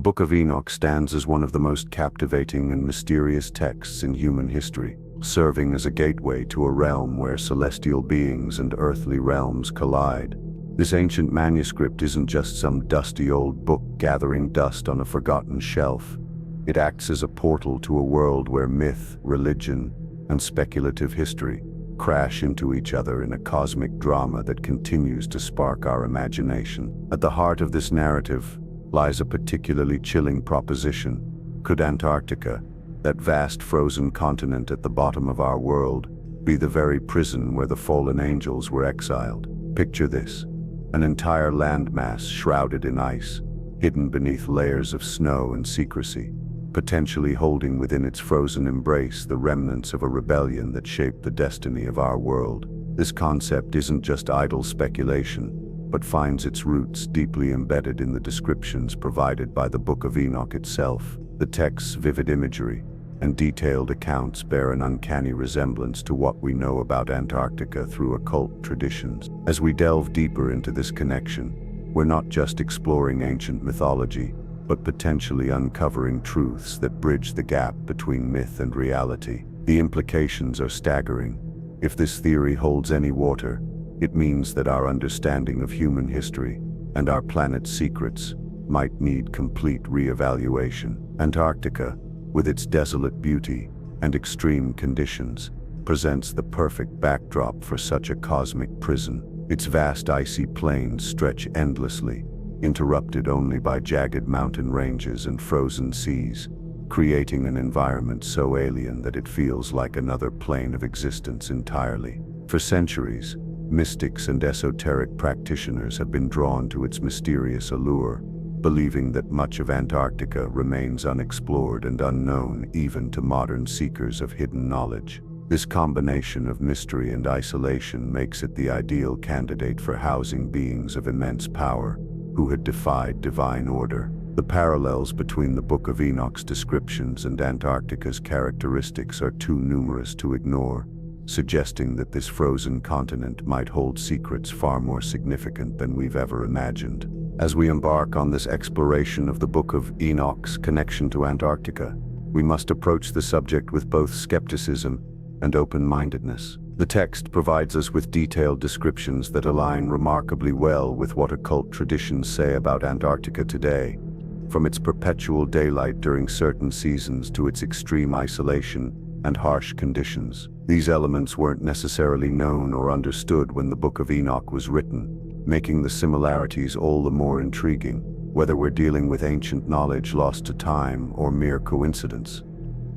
Book of Enoch stands as one of the most captivating and mysterious texts in human history, serving as a gateway to a realm where celestial beings and earthly realms collide. This ancient manuscript isn't just some dusty old book gathering dust on a forgotten shelf. It acts as a portal to a world where myth, religion, and speculative history crash into each other in a cosmic drama that continues to spark our imagination. At the heart of this narrative lies a particularly chilling proposition. Could Antarctica, that vast frozen continent at the bottom of our world, be the very prison where the fallen angels were exiled? Picture this: an entire landmass shrouded in ice, hidden beneath layers of snow and secrecy, potentially holding within its frozen embrace the remnants of a rebellion that shaped the destiny of our world. This concept isn't just idle speculation, but finds its roots deeply embedded in the descriptions provided by the Book of Enoch itself. The text's vivid imagery and detailed accounts bear an uncanny resemblance to what we know about Antarctica through occult traditions. As we delve deeper into this connection, we're not just exploring ancient mythology, but potentially uncovering truths that bridge the gap between myth and reality. The implications are staggering. If this theory holds any water, it means that our understanding of human history and our planet's secrets might need complete re-evaluation. Antarctica, with its desolate beauty and extreme conditions, presents the perfect backdrop for such a cosmic prison. Its vast icy plains stretch endlessly, interrupted only by jagged mountain ranges and frozen seas, creating an environment so alien that it feels like another plane of existence entirely. For centuries, mystics and esoteric practitioners have been drawn to its mysterious allure, believing that much of Antarctica remains unexplored and unknown even to modern seekers of hidden knowledge. This combination of mystery and isolation makes it the ideal candidate for housing beings of immense power who had defied divine order. The parallels between the Book of Enoch's descriptions and Antarctica's characteristics are too numerous to ignore, suggesting that this frozen continent might hold secrets far more significant than we've ever imagined. As we embark on this exploration of the Book of Enoch's connection to Antarctica, we must approach the subject with both skepticism and open-mindedness. The text provides us with detailed descriptions that align remarkably well with what occult traditions say about Antarctica today, from its perpetual daylight during certain seasons to its extreme isolation and harsh conditions. These elements weren't necessarily known or understood when the Book of Enoch was written, making the similarities all the more intriguing, whether we're dealing with ancient knowledge lost to time or mere coincidence.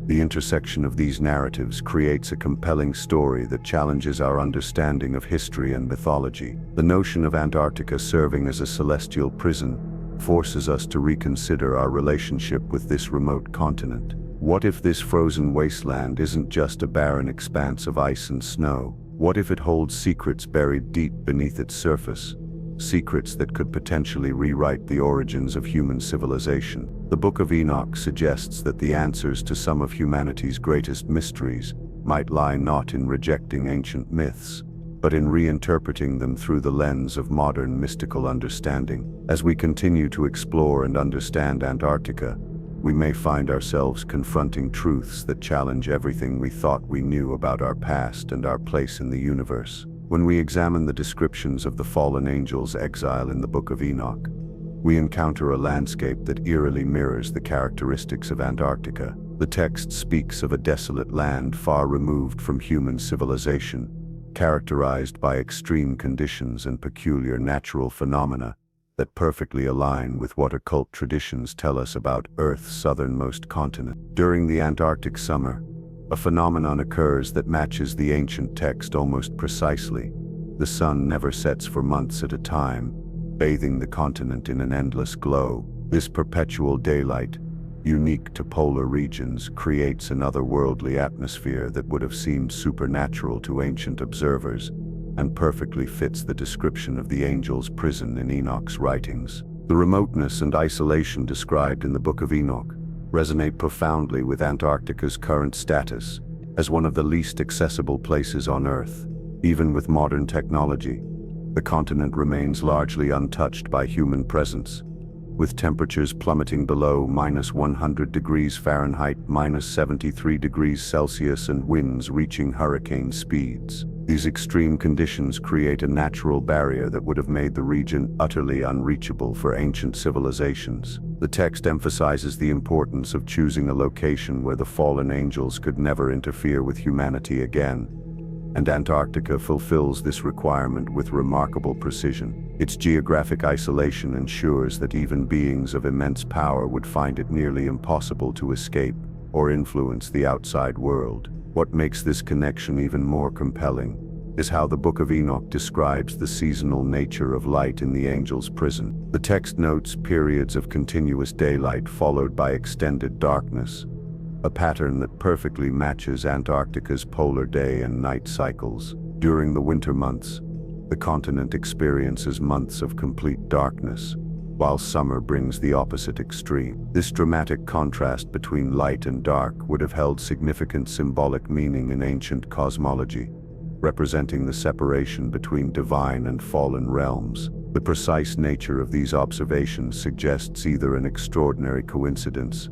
The intersection of these narratives creates a compelling story that challenges our understanding of history and mythology. The notion of Antarctica serving as a celestial prison forces us to reconsider our relationship with this remote continent. What if this frozen wasteland isn't just a barren expanse of ice and snow? What if it holds secrets buried deep beneath its surface? Secrets that could potentially rewrite the origins of human civilization. The Book of Enoch suggests that the answers to some of humanity's greatest mysteries might lie not in rejecting ancient myths, but in reinterpreting them through the lens of modern mystical understanding. As we continue to explore and understand Antarctica, we may find ourselves confronting truths that challenge everything we thought we knew about our past and our place in the universe. When we examine the descriptions of the fallen angels' exile in the Book of Enoch, we encounter a landscape that eerily mirrors the characteristics of Antarctica. The text speaks of a desolate land far removed from human civilization, characterized by extreme conditions and peculiar natural phenomena that perfectly align with what occult traditions tell us about Earth's southernmost continent. During the Antarctic summer, a phenomenon occurs that matches the ancient text almost precisely. The sun never sets for months at a time, bathing the continent in an endless glow. This perpetual daylight, unique to polar regions, creates an otherworldly atmosphere that would have seemed supernatural to ancient observers, and perfectly fits the description of the angel's prison in Enoch's writings. The remoteness and isolation described in the Book of Enoch resonate profoundly with Antarctica's current status as one of the least accessible places on Earth. Even with modern technology, the continent remains largely untouched by human presence. with temperatures plummeting below -100 degrees Fahrenheit, -73 degrees Celsius, and winds reaching hurricane speeds. These extreme conditions create a natural barrier that would have made the region utterly unreachable for ancient civilizations. The text emphasizes the importance of choosing a location where the fallen angels could never interfere with humanity again. And Antarctica fulfills this requirement with remarkable precision. Its geographic isolation ensures that even beings of immense power would find it nearly impossible to escape or influence the outside world. What makes this connection even more compelling is how the Book of Enoch describes the seasonal nature of light in the angel's prison. The text notes periods of continuous daylight followed by extended darkness, a pattern that perfectly matches Antarctica's polar day and night cycles. During the winter months, the continent experiences months of complete darkness, while summer brings the opposite extreme. This dramatic contrast between light and dark would have held significant symbolic meaning in ancient cosmology, representing the separation between divine and fallen realms. The precise nature of these observations suggests either an extraordinary coincidence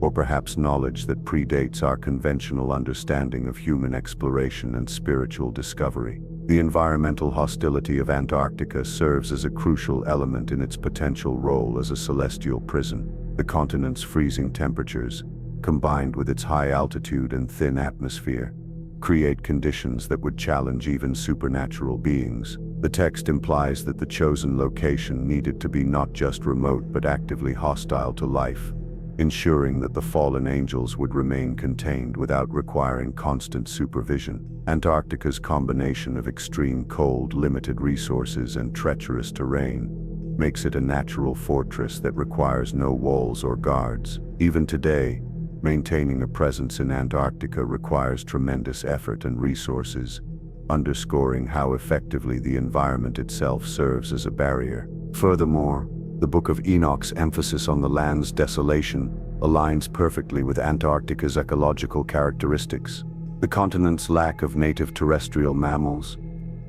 or perhaps knowledge that predates our conventional understanding of human exploration and spiritual discovery. The environmental hostility of Antarctica serves as a crucial element in its potential role as a celestial prison. The continent's freezing temperatures, combined with its high altitude and thin atmosphere, create conditions that would challenge even supernatural beings. The text implies that the chosen location needed to be not just remote but actively hostile to life, ensuring that the fallen angels would remain contained without requiring constant supervision. Antarctica's combination of extreme cold, limited resources, and treacherous terrain makes it a natural fortress that requires no walls or guards. Even today, maintaining a presence in Antarctica requires tremendous effort and resources, underscoring how effectively the environment itself serves as a barrier. Furthermore, the Book of Enoch's emphasis on the land's desolation aligns perfectly with Antarctica's ecological characteristics. The continent's lack of native terrestrial mammals,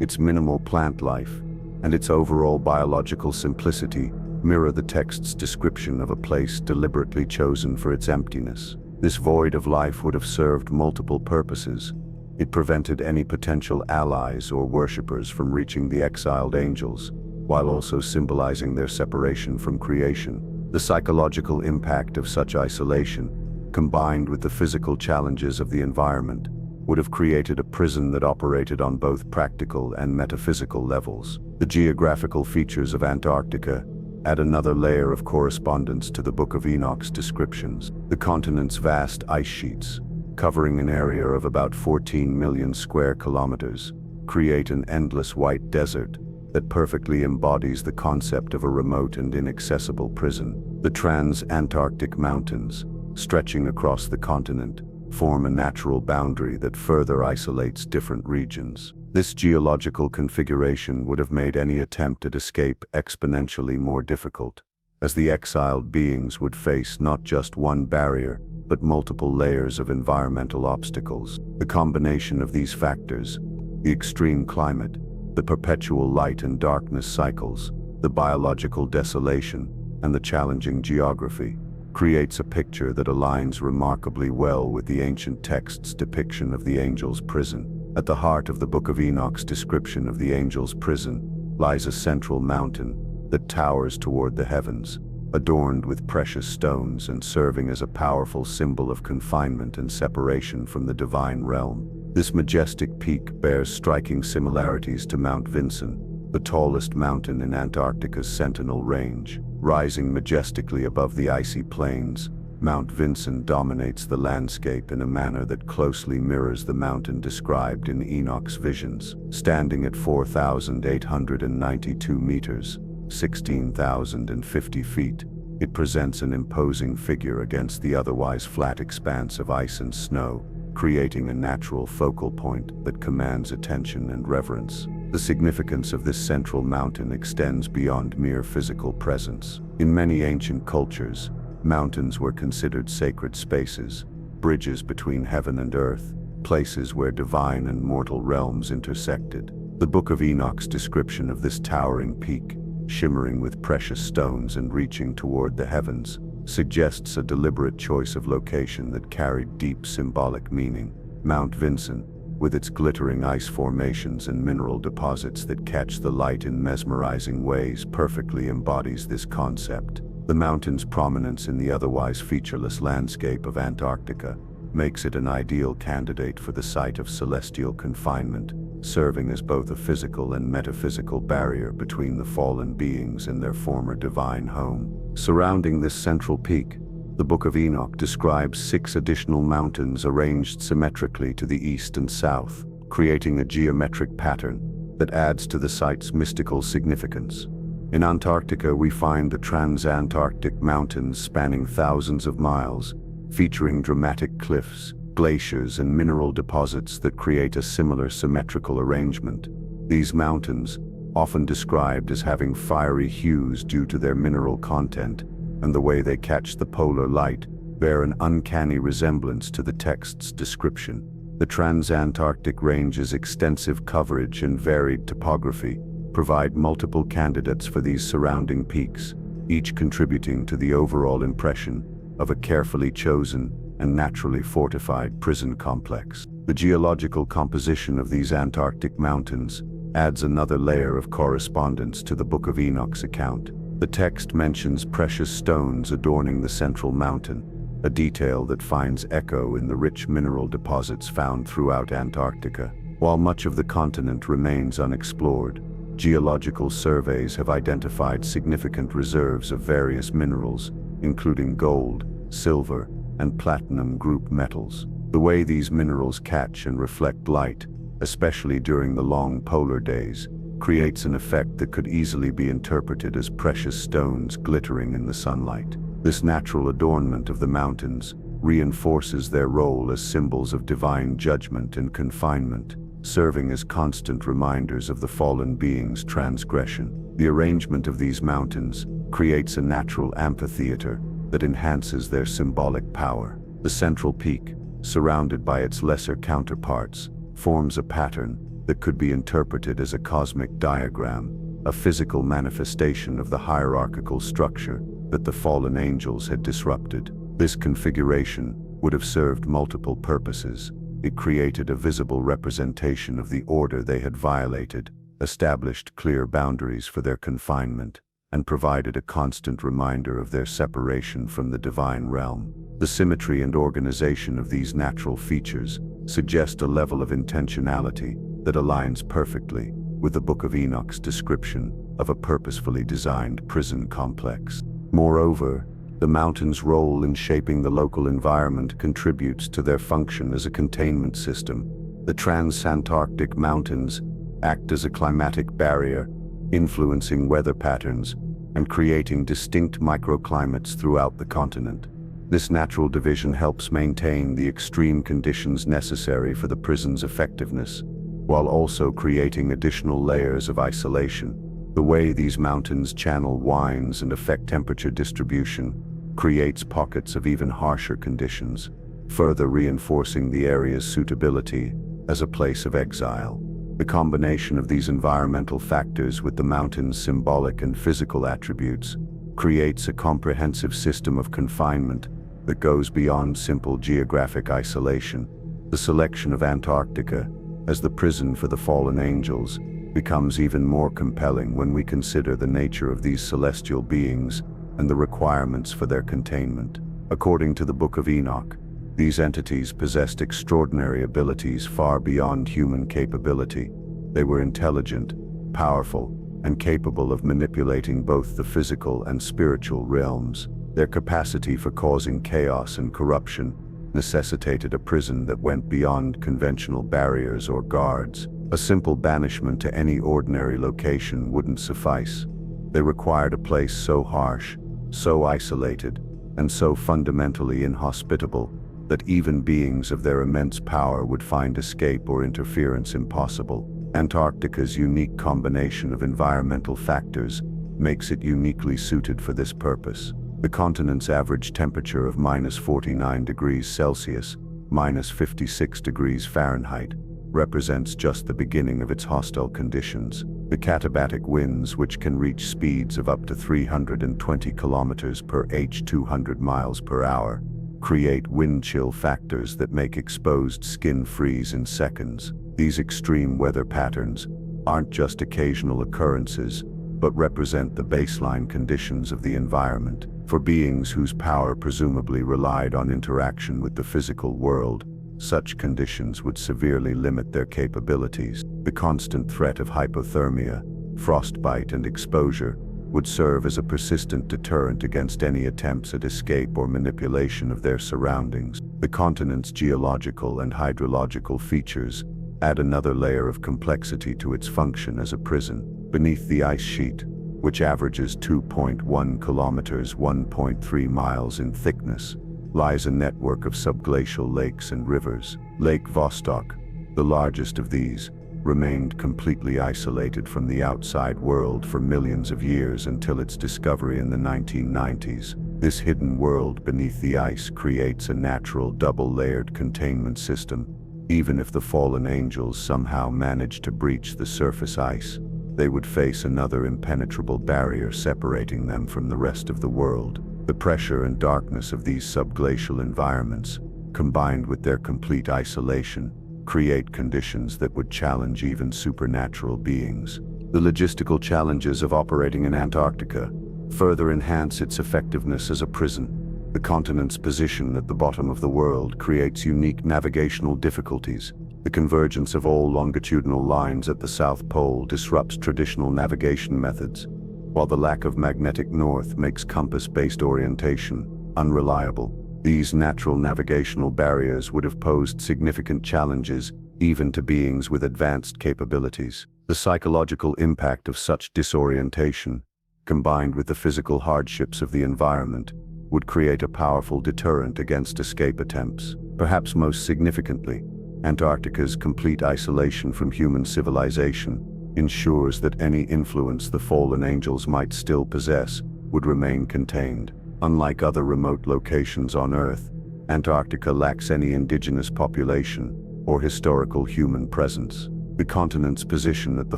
its minimal plant life, and its overall biological simplicity mirror the text's description of a place deliberately chosen for its emptiness. This void of life would have served multiple purposes. It prevented any potential allies or worshippers from reaching the exiled angels, while also symbolizing their separation from creation. The psychological impact of such isolation, combined with the physical challenges of the environment, would have created a prison that operated on both practical and metaphysical levels. The geographical features of Antarctica add another layer of correspondence to the Book of Enoch's descriptions. The continent's vast ice sheets, covering an area of about 14 million square kilometers, create an endless white desert that perfectly embodies the concept of a remote and inaccessible prison. The trans-Antarctic mountains, stretching across the continent, form a natural boundary that further isolates different regions. This geological configuration would have made any attempt at escape exponentially more difficult, as the exiled beings would face not just one barrier, but multiple layers of environmental obstacles. The combination of these factors, the extreme climate, the perpetual light and darkness cycles, the biological desolation, and the challenging geography, creates a picture that aligns remarkably well with the ancient text's depiction of the angel's prison. At the heart of the Book of Enoch's description of the angel's prison lies a central mountain that towers toward the heavens, adorned with precious stones and serving as a powerful symbol of confinement and separation from the divine realm. This majestic peak bears striking similarities to Mount Vinson, the tallest mountain in Antarctica's Sentinel Range. Rising majestically above the icy plains, Mount Vinson dominates the landscape in a manner that closely mirrors the mountain described in Enoch's visions. Standing at 4,892 meters, 16,050 feet, it presents an imposing figure against the otherwise flat expanse of ice and snow, creating a natural focal point that commands attention and reverence. The significance of this central mountain extends beyond mere physical presence. In many ancient cultures, mountains were considered sacred spaces, bridges between heaven and earth, places where divine and mortal realms intersected. The Book of Enoch's description of this towering peak shimmering with precious stones and reaching toward the heavens, suggests a deliberate choice of location that carried deep symbolic meaning. Mount Vinson, with its glittering ice formations and mineral deposits that catch the light in mesmerizing ways, perfectly embodies this concept. The mountain's prominence in the otherwise featureless landscape of Antarctica makes it an ideal candidate for the site of celestial confinement, serving as both a physical and metaphysical barrier between the fallen beings and their former divine home. Surrounding this central peak, the Book of Enoch describes 6 additional mountains arranged symmetrically to the east and south, creating a geometric pattern that adds to the site's mystical significance. In Antarctica, we find the Transantarctic Mountains spanning thousands of miles, featuring dramatic cliffs, glaciers, and mineral deposits that create a similar symmetrical arrangement. These mountains, often described as having fiery hues due to their mineral content and the way they catch the polar light, bear an uncanny resemblance to the text's description. The Transantarctic Range's extensive coverage and varied topography provide multiple candidates for these surrounding peaks, each contributing to the overall impression of a carefully chosen and naturally fortified prison complex. The geological composition of these Antarctic mountains adds another layer of correspondence to the Book of Enoch's account. The text mentions precious stones adorning the central mountain, a detail that finds echo in the rich mineral deposits found throughout Antarctica. While much of the continent remains unexplored, geological surveys have identified significant reserves of various minerals, including gold, silver, and platinum group metals. The way these minerals catch and reflect light, especially during the long polar days, creates an effect that could easily be interpreted as precious stones glittering in the sunlight. This natural adornment of the mountains reinforces their role as symbols of divine judgment and confinement, serving as constant reminders of the fallen being's transgression. The arrangement of these mountains creates a natural amphitheater that enhances their symbolic power. The central peak, surrounded by its lesser counterparts, forms a pattern that could be interpreted as a cosmic diagram, a physical manifestation of the hierarchical structure that the fallen angels had disrupted. This configuration would have served multiple purposes. It created a visible representation of the order they had violated, established clear boundaries for their confinement, and provided a constant reminder of their separation from the divine realm. The symmetry and organization of these natural features suggest a level of intentionality that aligns perfectly with the Book of Enoch's description of a purposefully designed prison complex. Moreover, the mountains' role in shaping the local environment contributes to their function as a containment system. The Transantarctic Mountains act as a climatic barrier, influencing weather patterns and creating distinct microclimates throughout the continent. This natural division helps maintain the extreme conditions necessary for the prison's effectiveness, while also creating additional layers of isolation. The way these mountains channel winds and affect temperature distribution creates pockets of even harsher conditions, further reinforcing the area's suitability as a place of exile. The combination of these environmental factors with the mountain's symbolic and physical attributes creates a comprehensive system of confinement that goes beyond simple geographic isolation. The selection of Antarctica as the prison for the fallen angels becomes even more compelling when we consider the nature of these celestial beings and the requirements for their containment. According to the Book of Enoch, these entities possessed extraordinary abilities far beyond human capability. They were intelligent, powerful, and capable of manipulating both the physical and spiritual realms. Their capacity for causing chaos and corruption necessitated a prison that went beyond conventional barriers or guards. A simple banishment to any ordinary location wouldn't suffice. They required a place so harsh, so isolated, and so fundamentally inhospitable that even beings of their immense power would find escape or interference impossible. Antarctica's unique combination of environmental factors makes it uniquely suited for this purpose. The continent's average temperature of -49 degrees Celsius, -56 degrees Fahrenheit, represents just the beginning of its hostile conditions. The katabatic winds, which can reach speeds of up to 320 kilometers per h 200 miles per hour, create wind chill factors that make exposed skin freeze in seconds. These extreme weather patterns aren't just occasional occurrences, but represent the baseline conditions of the environment. For beings whose power presumably relied on interaction with the physical world, such conditions would severely limit their capabilities. The constant threat of hypothermia, frostbite, and exposure would serve as a persistent deterrent against any attempts at escape or manipulation of their surroundings. The continent's geological and hydrological features add another layer of complexity to its function as a prison. Beneath the ice sheet, which averages 2.1 kilometers (1.3 miles) in thickness, lies a network of subglacial lakes and rivers. Lake Vostok, the largest of these, remained completely isolated from the outside world for millions of years until its discovery in the 1990s. This hidden world beneath the ice creates a natural double-layered containment system. Even if the fallen angels somehow managed to breach the surface ice, they would face another impenetrable barrier separating them from the rest of the world. The pressure and darkness of these subglacial environments, combined with their complete isolation, create conditions that would challenge even supernatural beings. The logistical challenges of operating in Antarctica further enhance its effectiveness as a prison. The continent's position at the bottom of the world creates unique navigational difficulties. The convergence of all longitudinal lines at the South Pole disrupts traditional navigation methods, while the lack of magnetic north makes compass-based orientation unreliable. These natural navigational barriers would have posed significant challenges even to beings with advanced capabilities. The psychological impact of such disorientation, combined with the physical hardships of the environment, would create a powerful deterrent against escape attempts. Perhaps most significantly, Antarctica's complete isolation from human civilization ensures that any influence the fallen angels might still possess would remain contained. Unlike other remote locations on Earth, Antarctica lacks any indigenous population or historical human presence. The continent's position at the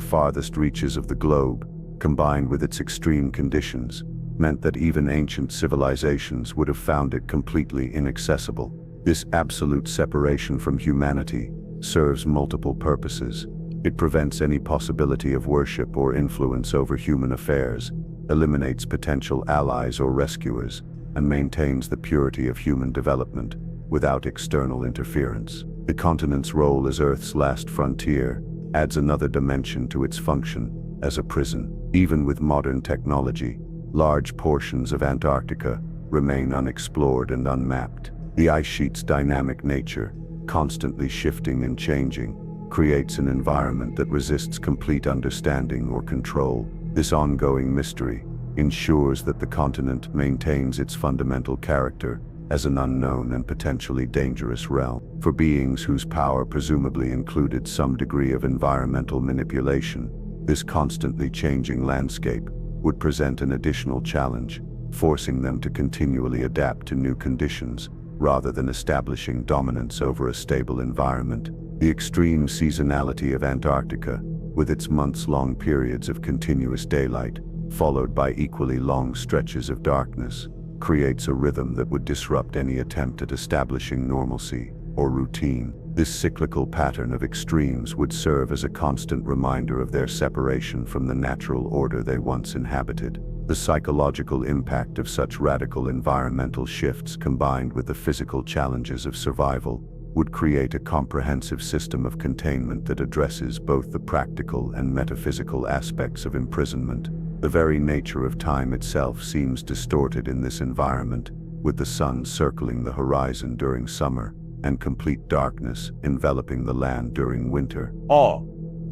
farthest reaches of the globe, combined with its extreme conditions, meant that even ancient civilizations would have found it completely inaccessible. This absolute separation from humanity serves multiple purposes. It prevents any possibility of worship or influence over human affairs, eliminates potential allies or rescuers, and maintains the purity of human development without external interference. The continent's role as Earth's last frontier adds another dimension to its function as a prison. Even with modern technology, large portions of Antarctica remain unexplored and unmapped. The ice sheet's dynamic nature, constantly shifting and changing, creates an environment that resists complete understanding or control. This ongoing mystery ensures that the continent maintains its fundamental character as an unknown and potentially dangerous realm. For beings whose power presumably included some degree of environmental manipulation, this constantly changing landscape would present an additional challenge, forcing them to continually adapt to new conditions rather than establishing dominance over a stable environment. The extreme seasonality of Antarctica, with its months-long periods of continuous daylight, followed by equally long stretches of darkness, creates a rhythm that would disrupt any attempt at establishing normalcy or routine. This cyclical pattern of extremes would serve as a constant reminder of their separation from the natural order they once inhabited. The psychological impact of such radical environmental shifts, combined with the physical challenges of survival, would create a comprehensive system of containment that addresses both the practical and metaphysical aspects of imprisonment. The very nature of time itself seems distorted in this environment, with the sun circling the horizon during summer and complete darkness enveloping the land during winter.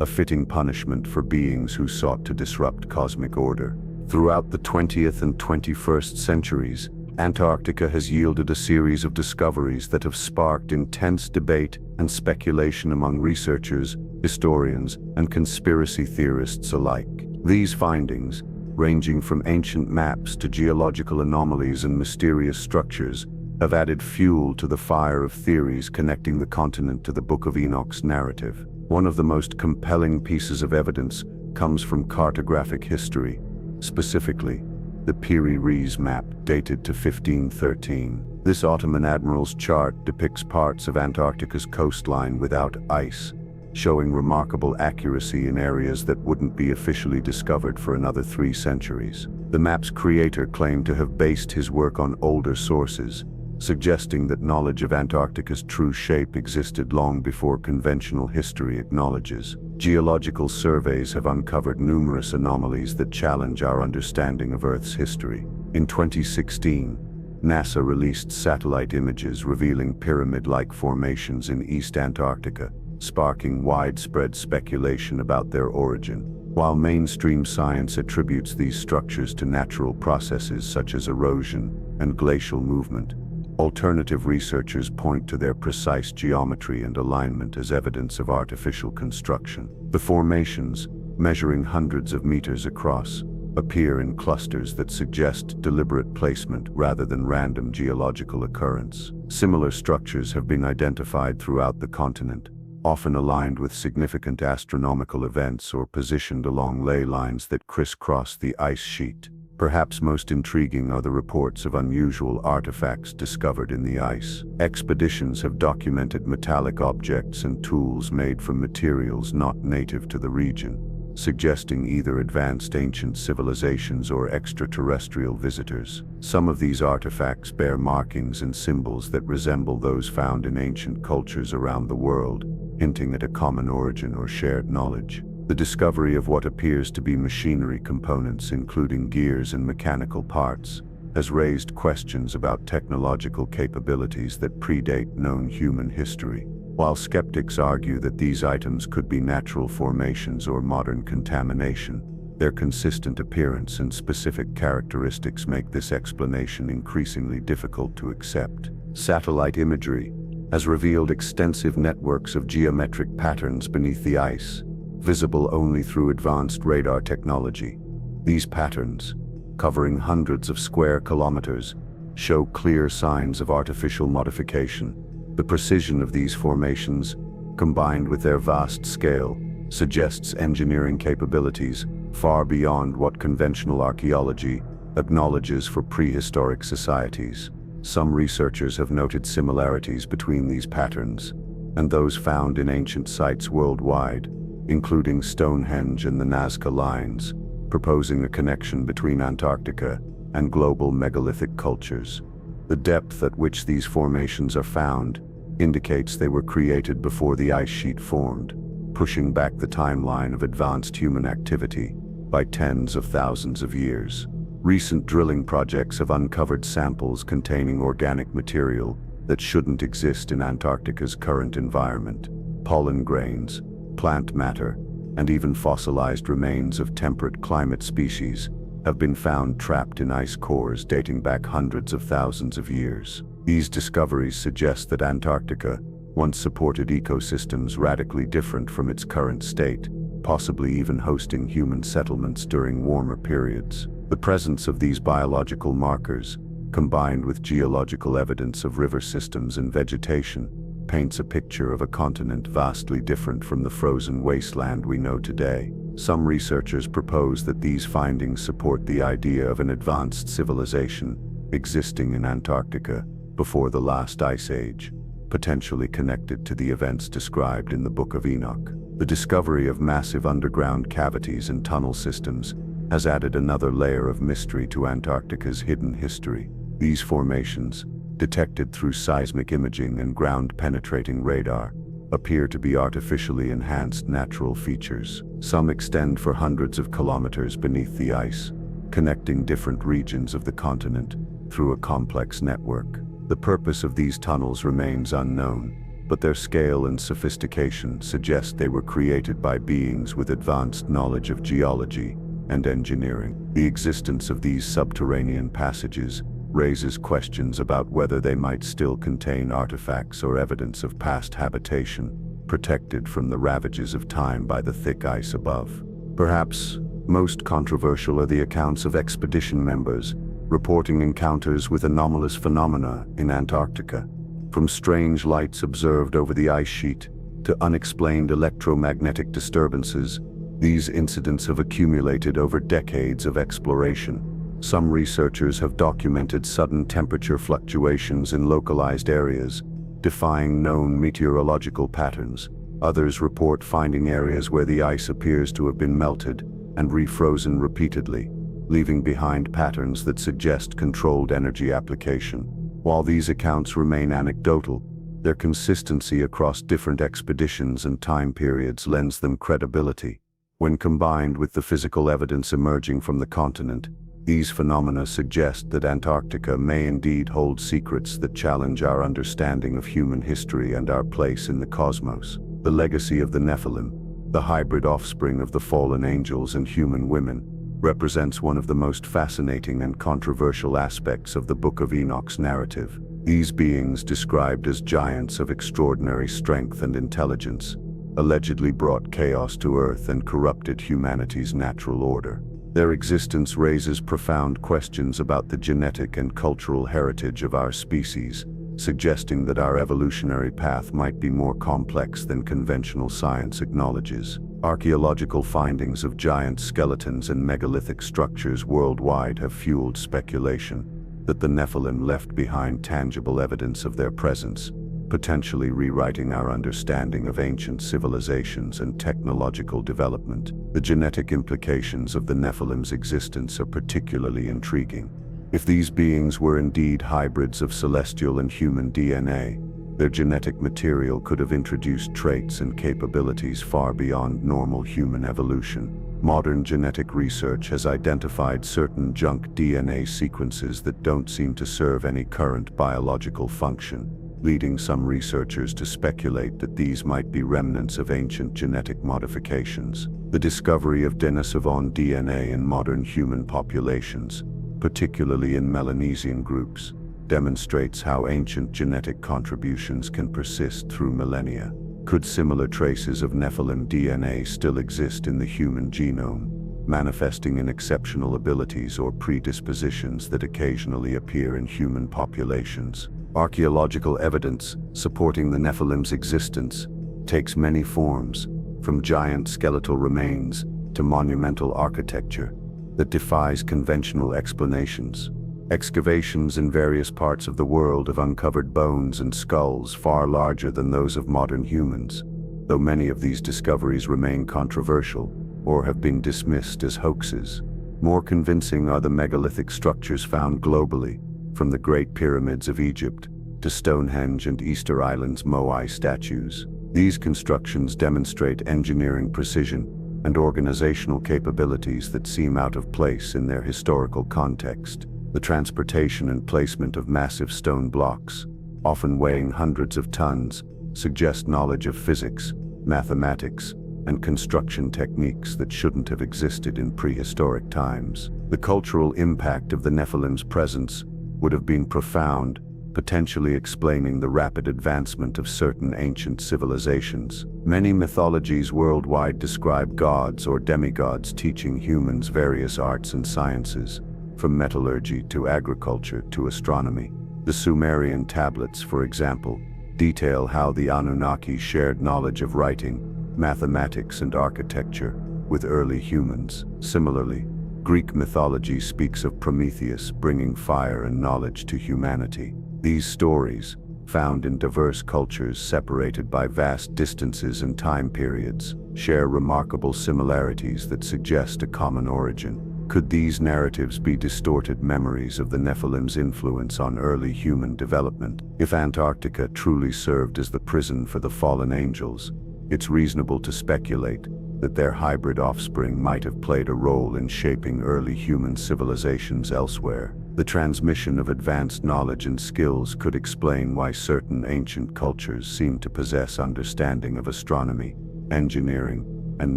A fitting punishment for beings who sought to disrupt cosmic order. Throughout the 20th and 21st centuries, Antarctica has yielded a series of discoveries that have sparked intense debate and speculation among researchers, historians, and conspiracy theorists alike. These findings, ranging from ancient maps to geological anomalies and mysterious structures, have added fuel to the fire of theories connecting the continent to the Book of Enoch's narrative. One of the most compelling pieces of evidence comes from cartographic history, specifically the Piri-Reis map dated to 1513. This Ottoman admiral's chart depicts parts of Antarctica's coastline without ice, showing remarkable accuracy in areas that wouldn't be officially discovered for another 3 centuries. The map's creator claimed to have based his work on older sources, suggesting that knowledge of Antarctica's true shape existed long before conventional history acknowledges. Geological surveys have uncovered numerous anomalies that challenge our understanding of Earth's history. In 2016, NASA released satellite images revealing pyramid-like formations in East Antarctica, sparking widespread speculation about their origin. While mainstream science attributes these structures to natural processes such as erosion and glacial movement, alternative researchers point to their precise geometry and alignment as evidence of artificial construction. The formations, measuring hundreds of meters across, appear in clusters that suggest deliberate placement rather than random geological occurrence. Similar structures have been identified throughout the continent, often aligned with significant astronomical events or positioned along ley lines that crisscross the ice sheet. Perhaps most intriguing are the reports of unusual artifacts discovered in the ice. Expeditions have documented metallic objects and tools made from materials not native to the region, suggesting either advanced ancient civilizations or extraterrestrial visitors. Some of these artifacts bear markings and symbols that resemble those found in ancient cultures around the world, hinting at a common origin or shared knowledge. The discovery of what appears to be machinery components, including gears and mechanical parts, has raised questions about technological capabilities that predate known human history. While skeptics argue that these items could be natural formations or modern contamination, their consistent appearance and specific characteristics make this explanation increasingly difficult to accept. Satellite imagery has revealed extensive networks of geometric patterns beneath the ice, visible only through advanced radar technology. These patterns, covering hundreds of square kilometers, show clear signs of artificial modification. The precision of these formations, combined with their vast scale, suggests engineering capabilities far beyond what conventional archaeology acknowledges for prehistoric societies. Some researchers have noted similarities between these patterns and those found in ancient sites worldwide, including Stonehenge and the Nazca Lines, proposing a connection between Antarctica and global megalithic cultures. The depth at which these formations are found indicates they were created before the ice sheet formed, pushing back the timeline of advanced human activity by tens of thousands of years. Recent drilling projects have uncovered samples containing organic material that shouldn't exist in Antarctica's current environment. Pollen grains, plant matter, and even fossilized remains of temperate climate species have been found trapped in ice cores dating back hundreds of thousands of years. These discoveries suggest that Antarctica once supported ecosystems radically different from its current state, possibly even hosting human settlements during warmer periods. The presence of these biological markers, combined with geological evidence of river systems and vegetation, paints a picture of a continent vastly different from the frozen wasteland we know today. Some researchers propose that these findings support the idea of an advanced civilization existing in Antarctica before the last ice age, potentially connected to the events described in the Book of Enoch. The discovery of massive underground cavities and tunnel systems has added another layer of mystery to Antarctica's hidden history. These formations, detected through seismic imaging and ground-penetrating radar, appear to be artificially enhanced natural features. Some extend for hundreds of kilometers beneath the ice, connecting different regions of the continent through a complex network. The purpose of these tunnels remains unknown, but their scale and sophistication suggest they were created by beings with advanced knowledge of geology and engineering. The existence of these subterranean passages raises questions about whether they might still contain artifacts or evidence of past habitation, protected from the ravages of time by the thick ice above. Perhaps most controversial are the accounts of expedition members reporting encounters with anomalous phenomena in Antarctica, from strange lights observed over the ice sheet to unexplained electromagnetic disturbances. These incidents have accumulated over decades of exploration. Some researchers have documented sudden temperature fluctuations in localized areas, defying known meteorological patterns. Others report finding areas where the ice appears to have been melted and refrozen repeatedly, leaving behind patterns that suggest controlled energy application. While these accounts remain anecdotal, their consistency across different expeditions and time periods lends them credibility. When combined with the physical evidence emerging from the continent, these phenomena suggest that Antarctica may indeed hold secrets that challenge our understanding of human history and our place in the cosmos. The legacy of the Nephilim, the hybrid offspring of the fallen angels and human women, represents one of the most fascinating and controversial aspects of the Book of Enoch's narrative. These beings, described as giants of extraordinary strength and intelligence, allegedly brought chaos to Earth and corrupted humanity's natural order. Their existence raises profound questions about the genetic and cultural heritage of our species, suggesting that our evolutionary path might be more complex than conventional science acknowledges. Archaeological findings of giant skeletons and megalithic structures worldwide have fueled speculation that the Nephilim left behind tangible evidence of their presence, potentially rewriting our understanding of ancient civilizations and technological development. The genetic implications of the Nephilim's existence are particularly intriguing. If these beings were indeed hybrids of celestial and human DNA, their genetic material could have introduced traits and capabilities far beyond normal human evolution. Modern genetic research has identified certain junk DNA sequences that don't seem to serve any current biological function, leading some researchers to speculate that these might be remnants of ancient genetic modifications. The discovery of Denisovan DNA in modern human populations, particularly in Melanesian groups, demonstrates how ancient genetic contributions can persist through millennia. Could similar traces of Nephilim DNA still exist in the human genome, manifesting in exceptional abilities or predispositions that occasionally appear in human populations? Archaeological evidence supporting the Nephilim's existence takes many forms, from giant skeletal remains to monumental architecture that defies conventional explanations. Excavations in various parts of the world have uncovered bones and skulls far larger than those of modern humans, though many of these discoveries remain controversial or have been dismissed as hoaxes. More convincing are the megalithic structures found globally, from the Great Pyramids of Egypt to Stonehenge and Easter Island's Moai statues. These constructions demonstrate engineering precision and organizational capabilities that seem out of place in their historical context. The transportation and placement of massive stone blocks, often weighing hundreds of tons, suggest knowledge of physics, mathematics, and construction techniques that shouldn't have existed in prehistoric times. The cultural impact of the Nephilim's presence would have been profound, potentially explaining the rapid advancement of certain ancient civilizations. Many mythologies worldwide describe gods or demigods teaching humans various arts and sciences, from metallurgy to agriculture to astronomy. The Sumerian tablets, for example, detail how the Anunnaki shared knowledge of writing, mathematics, and architecture with early humans. Similarly, Greek mythology speaks of Prometheus bringing fire and knowledge to humanity. These stories, found in diverse cultures separated by vast distances and time periods, share remarkable similarities that suggest a common origin. Could these narratives be distorted memories of the Nephilim's influence on early human development? If Antarctica truly served as the prison for the fallen angels, it's reasonable to speculate that their hybrid offspring might have played a role in shaping early human civilizations elsewhere. The transmission of advanced knowledge and skills could explain why certain ancient cultures seem to possess understanding of astronomy, engineering, and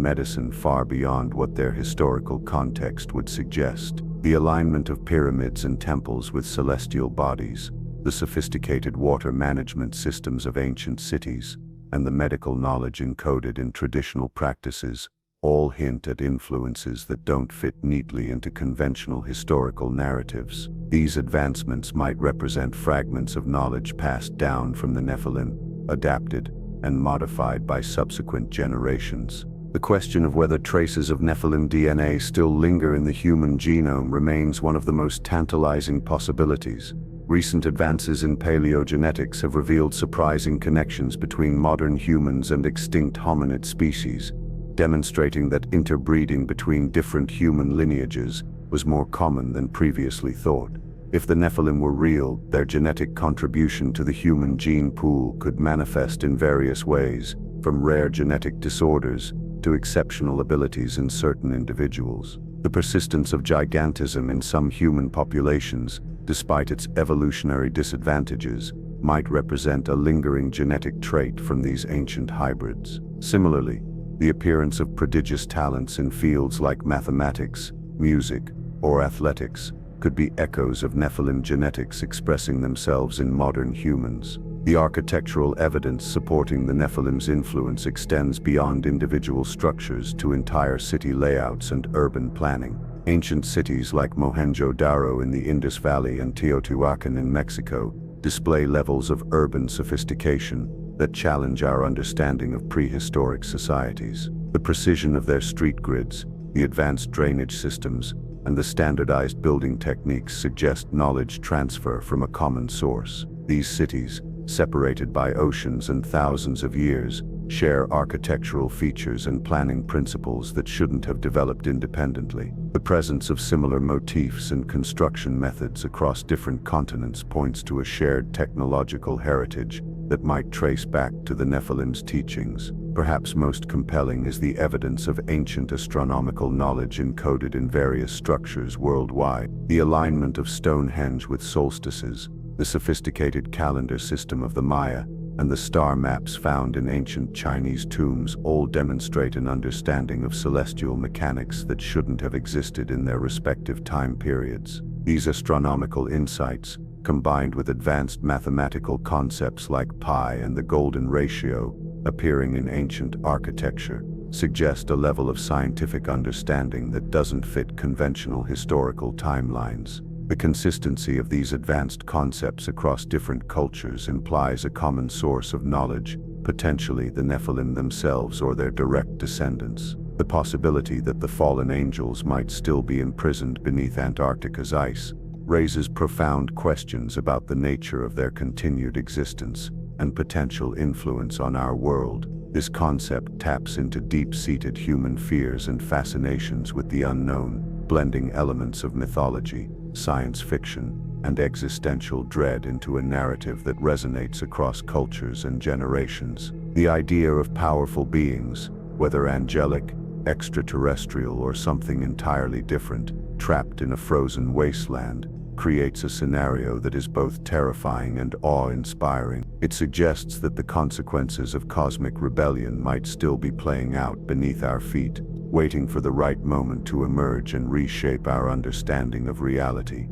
medicine far beyond what their historical context would suggest. The alignment of pyramids and temples with celestial bodies, the sophisticated water management systems of ancient cities, and the medical knowledge encoded in traditional practices all hint at influences that don't fit neatly into conventional historical narratives. These advancements might represent fragments of knowledge passed down from the Nephilim, adapted and modified by subsequent generations. The question of whether traces of Nephilim DNA still linger in the human genome remains one of the most tantalizing possibilities. Recent advances in paleogenetics have revealed surprising connections between modern humans and extinct hominid species, demonstrating that interbreeding between different human lineages was more common than previously thought. If the Nephilim were real, their genetic contribution to the human gene pool could manifest in various ways, from rare genetic disorders to exceptional abilities in certain individuals. The persistence of gigantism in some human populations, despite its evolutionary disadvantages, might represent a lingering genetic trait from these ancient hybrids. Similarly, the appearance of prodigious talents in fields like mathematics, music, or athletics could be echoes of Nephilim genetics expressing themselves in modern humans. The architectural evidence supporting the Nephilim's influence extends beyond individual structures to entire city layouts and urban planning. Ancient cities like Mohenjo-Daro in the Indus Valley and Teotihuacan in Mexico display levels of urban sophistication that challenge our understanding of prehistoric societies. The precision of their street grids, the advanced drainage systems, and the standardized building techniques suggest knowledge transfer from a common source. These cities, separated by oceans and thousands of years, share architectural features and planning principles that shouldn't have developed independently. The presence of similar motifs and construction methods across different continents points to a shared technological heritage that might trace back to the Nephilim's teachings. Perhaps most compelling is the evidence of ancient astronomical knowledge encoded in various structures worldwide. The alignment of Stonehenge with solstices, the sophisticated calendar system of the Maya, and the star maps found in ancient Chinese tombs all demonstrate an understanding of celestial mechanics that shouldn't have existed in their respective time periods. These astronomical insights, combined with advanced mathematical concepts like pi and the golden ratio, appearing in ancient architecture, suggest a level of scientific understanding that doesn't fit conventional historical timelines. The consistency of these advanced concepts across different cultures implies a common source of knowledge, potentially the Nephilim themselves or their direct descendants. The possibility that the fallen angels might still be imprisoned beneath Antarctica's ice raises profound questions about the nature of their continued existence and potential influence on our world. This concept taps into deep-seated human fears and fascinations with the unknown, blending elements of mythology, science fiction, and existential dread into a narrative that resonates across cultures and generations. The idea of powerful beings, whether angelic, extraterrestrial, or something entirely different, trapped in a frozen wasteland, creates a scenario that is both terrifying and awe-inspiring. It suggests that the consequences of cosmic rebellion might still be playing out beneath our feet, waiting for the right moment to emerge and reshape our understanding of reality.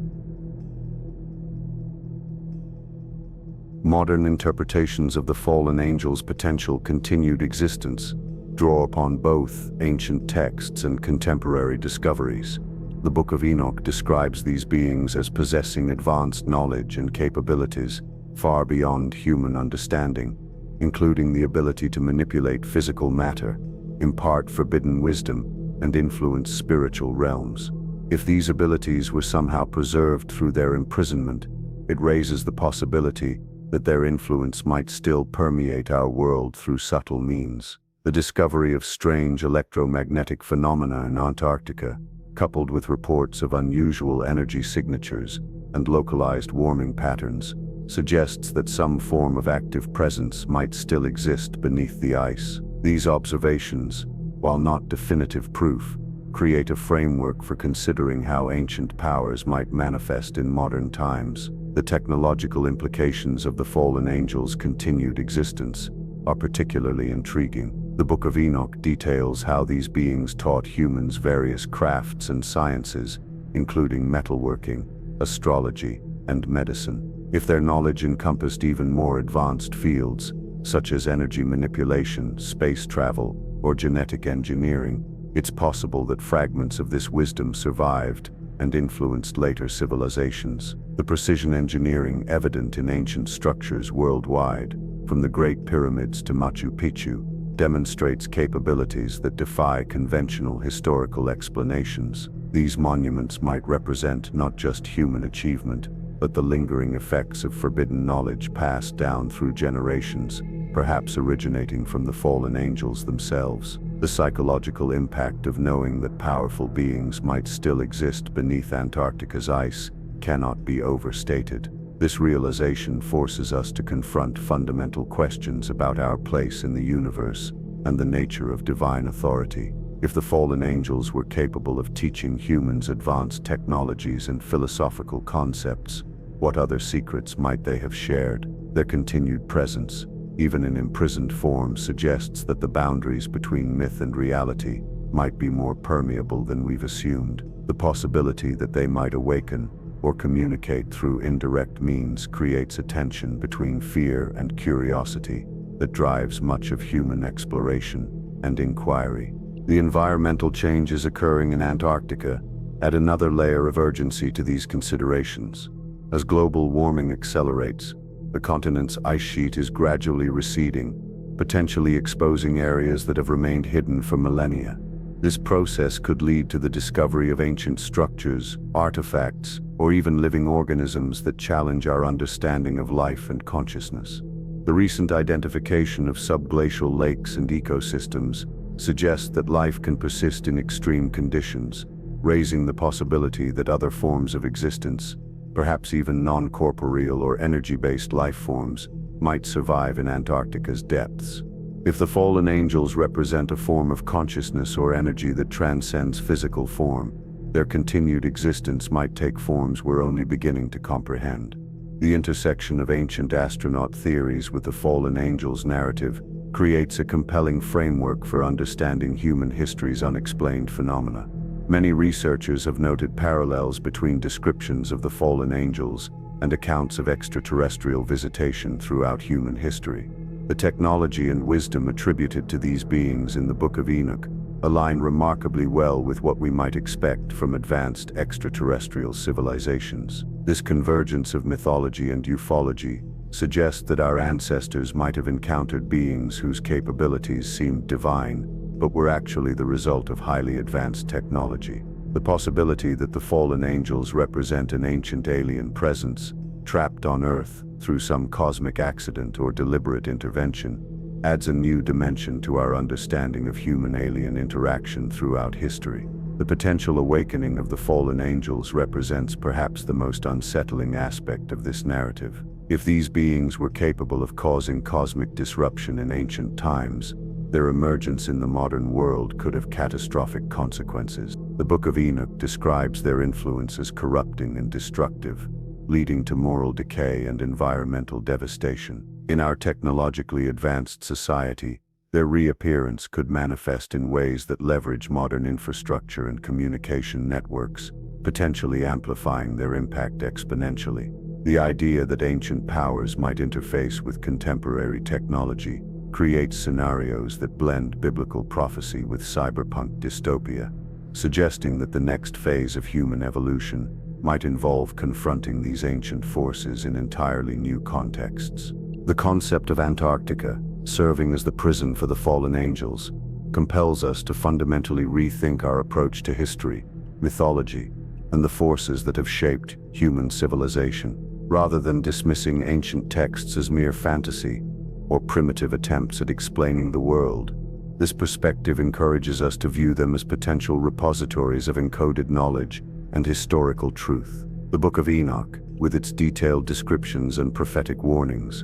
Modern interpretations of the fallen angels' potential continued existence draw upon both ancient texts and contemporary discoveries. The Book of Enoch describes these beings as possessing advanced knowledge and capabilities far beyond human understanding, including the ability to manipulate physical matter, impart forbidden wisdom, and influence spiritual realms. If these abilities were somehow preserved through their imprisonment, it raises the possibility that their influence might still permeate our world through subtle means. The discovery of strange electromagnetic phenomena in Antarctica, coupled with reports of unusual energy signatures and localized warming patterns, suggests that some form of active presence might still exist beneath the ice. These observations, while not definitive proof, create a framework for considering how ancient powers might manifest in modern times. The technological implications of the fallen angels' continued existence are particularly intriguing. The Book of Enoch details how these beings taught humans various crafts and sciences, including metalworking, astrology, and medicine. If their knowledge encompassed even more advanced fields, such as energy manipulation, space travel, or genetic engineering, it's possible that fragments of this wisdom survived and influenced later civilizations. The precision engineering evident in ancient structures worldwide, from the Great Pyramids to Machu Picchu, demonstrates capabilities that defy conventional historical explanations. These monuments might represent not just human achievement, but the lingering effects of forbidden knowledge passed down through generations, perhaps originating from the fallen angels themselves. The psychological impact of knowing that powerful beings might still exist beneath Antarctica's ice cannot be overstated. This realization forces us to confront fundamental questions about our place in the universe and the nature of divine authority. If the fallen angels were capable of teaching humans advanced technologies and philosophical concepts, what other secrets might they have shared? Their continued presence, even in imprisoned form, suggests that the boundaries between myth and reality might be more permeable than we've assumed. The possibility that they might awaken or communicate through indirect means creates a tension between fear and curiosity that drives much of human exploration and inquiry. The environmental changes occurring in Antarctica add another layer of urgency to these considerations. As global warming accelerates, the continent's ice sheet is gradually receding, potentially exposing areas that have remained hidden for millennia. This process could lead to the discovery of ancient structures, artifacts, or even living organisms that challenge our understanding of life and consciousness. The recent identification of subglacial lakes and ecosystems suggests that life can persist in extreme conditions, raising the possibility that other forms of existence, perhaps even non-corporeal or energy-based life forms, might survive in Antarctica's depths. If the fallen angels represent a form of consciousness or energy that transcends physical form, their continued existence might take forms we're only beginning to comprehend. The intersection of ancient astronaut theories with the fallen angels narrative creates a compelling framework for understanding human history's unexplained phenomena. Many researchers have noted parallels between descriptions of the fallen angels and accounts of extraterrestrial visitation throughout human history. The technology and wisdom attributed to these beings in the Book of Enoch align remarkably well with what we might expect from advanced extraterrestrial civilizations. This convergence of mythology and ufology suggests that our ancestors might have encountered beings whose capabilities seemed divine, but were actually the result of highly advanced technology. The possibility that the fallen angels represent an ancient alien presence, trapped on Earth through some cosmic accident or deliberate intervention, adds a new dimension to our understanding of human-alien interaction throughout history. The potential awakening of the fallen angels represents perhaps the most unsettling aspect of this narrative. If these beings were capable of causing cosmic disruption in ancient times, their emergence in the modern world could have catastrophic consequences. The Book of Enoch describes their influence as corrupting and destructive, leading to moral decay and environmental devastation. In our technologically advanced society, their reappearance could manifest in ways that leverage modern infrastructure and communication networks, potentially amplifying their impact exponentially. The idea that ancient powers might interface with contemporary technology creates scenarios that blend biblical prophecy with cyberpunk dystopia, suggesting that the next phase of human evolution might involve confronting these ancient forces in entirely new contexts. The concept of Antarctica, serving as the prison for the fallen angels, compels us to fundamentally rethink our approach to history, mythology, and the forces that have shaped human civilization. Rather than dismissing ancient texts as mere fantasy or primitive attempts at explaining the world, this perspective encourages us to view them as potential repositories of encoded knowledge and historical truth. The Book of Enoch, with its detailed descriptions and prophetic warnings,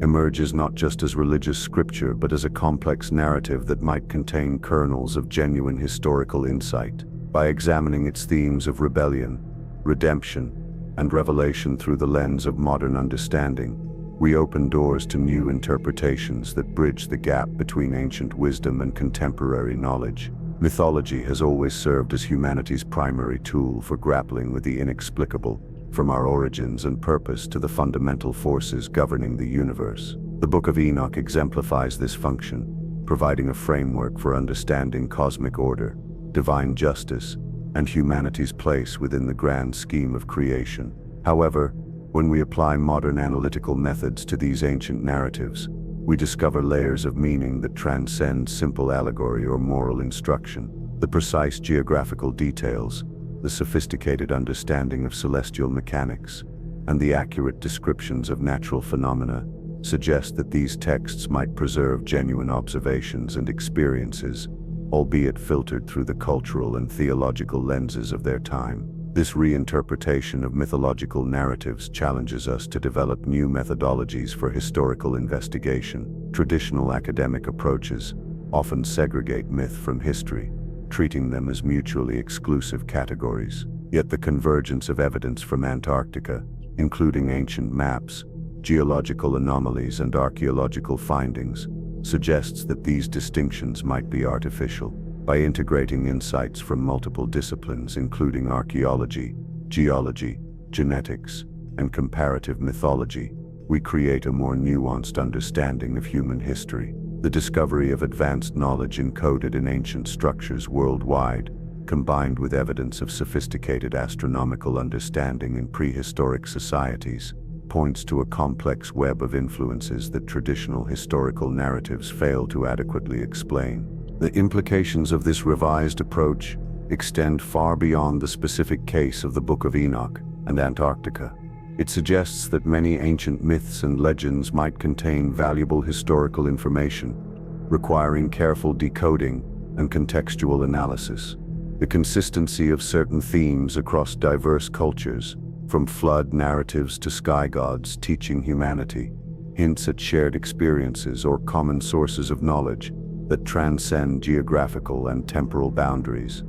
emerges not just as religious scripture but as a complex narrative that might contain kernels of genuine historical insight. By examining its themes of rebellion, redemption, and revelation through the lens of modern understanding, we open doors to new interpretations that bridge the gap between ancient wisdom and contemporary knowledge. Mythology has always served as humanity's primary tool for grappling with the inexplicable, from our origins and purpose to the fundamental forces governing the universe. The Book of Enoch exemplifies this function, providing a framework for understanding cosmic order, divine justice, and humanity's place within the grand scheme of creation. However, when we apply modern analytical methods to these ancient narratives, we discover layers of meaning that transcend simple allegory or moral instruction. The precise geographical details, the sophisticated understanding of celestial mechanics, and the accurate descriptions of natural phenomena suggest that these texts might preserve genuine observations and experiences, albeit filtered through the cultural and theological lenses of their time. This reinterpretation of mythological narratives challenges us to develop new methodologies for historical investigation. Traditional academic approaches often segregate myth from history, treating them as mutually exclusive categories. Yet the convergence of evidence from Antarctica, including ancient maps, geological anomalies, and archaeological findings, suggests that these distinctions might be artificial. By integrating insights from multiple disciplines, including archaeology, geology, genetics, and comparative mythology, we create a more nuanced understanding of human history. The discovery of advanced knowledge encoded in ancient structures worldwide, combined with evidence of sophisticated astronomical understanding in prehistoric societies, points to a complex web of influences that traditional historical narratives fail to adequately explain. The implications of this revised approach extend far beyond the specific case of the Book of Enoch and Antarctica. It suggests that many ancient myths and legends might contain valuable historical information, requiring careful decoding and contextual analysis. The consistency of certain themes across diverse cultures, from flood narratives to sky gods teaching humanity, hints at shared experiences or common sources of knowledge that transcend geographical and temporal boundaries.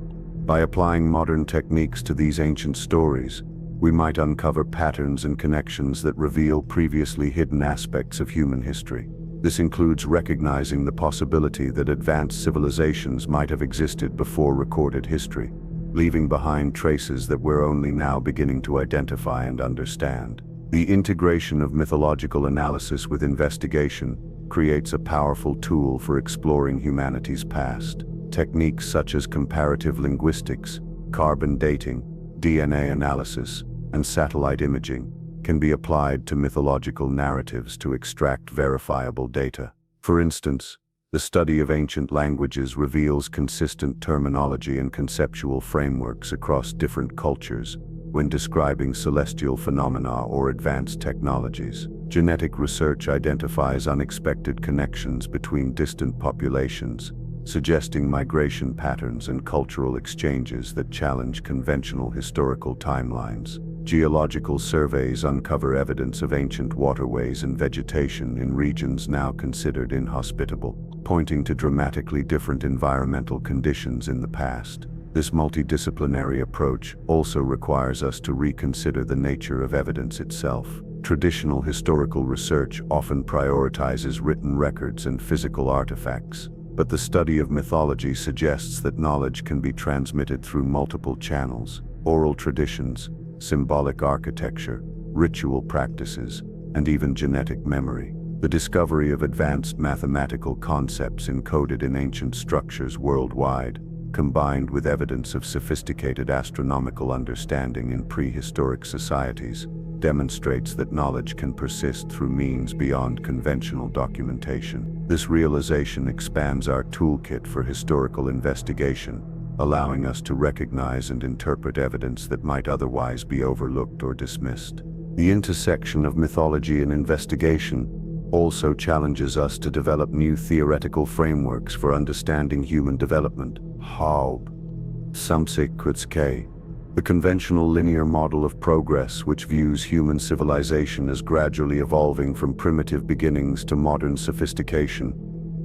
By applying modern techniques to these ancient stories, we might uncover patterns and connections that reveal previously hidden aspects of human history. This includes recognizing the possibility that advanced civilizations might have existed before recorded history, leaving behind traces that we're only now beginning to identify and understand. The integration of mythological analysis with investigation creates a powerful tool for exploring humanity's past. Techniques such as comparative linguistics, carbon dating, DNA analysis, and satellite imaging can be applied to mythological narratives to extract verifiable data. For instance, the study of ancient languages reveals consistent terminology and conceptual frameworks across different cultures when describing celestial phenomena or advanced technologies. Genetic research identifies unexpected connections between distant populations, suggesting migration patterns and cultural exchanges that challenge conventional historical timelines. Geological surveys uncover evidence of ancient waterways and vegetation in regions now considered inhospitable, pointing to dramatically different environmental conditions in the past. This multidisciplinary approach also requires us to reconsider the nature of evidence itself. Traditional historical research often prioritizes written records and physical artifacts, but the study of mythology suggests that knowledge can be transmitted through multiple channels: oral traditions, symbolic architecture, ritual practices, and even genetic memory. The discovery of advanced mathematical concepts encoded in ancient structures worldwide, combined with evidence of sophisticated astronomical understanding in prehistoric societies, demonstrates that knowledge can persist through means beyond conventional documentation. This realization expands our toolkit for historical investigation, allowing us to recognize and interpret evidence that might otherwise be overlooked or dismissed. The intersection of mythology and investigation also challenges us to develop new theoretical frameworks for understanding human development. The conventional linear model of progress, which views human civilization as gradually evolving from primitive beginnings to modern sophistication,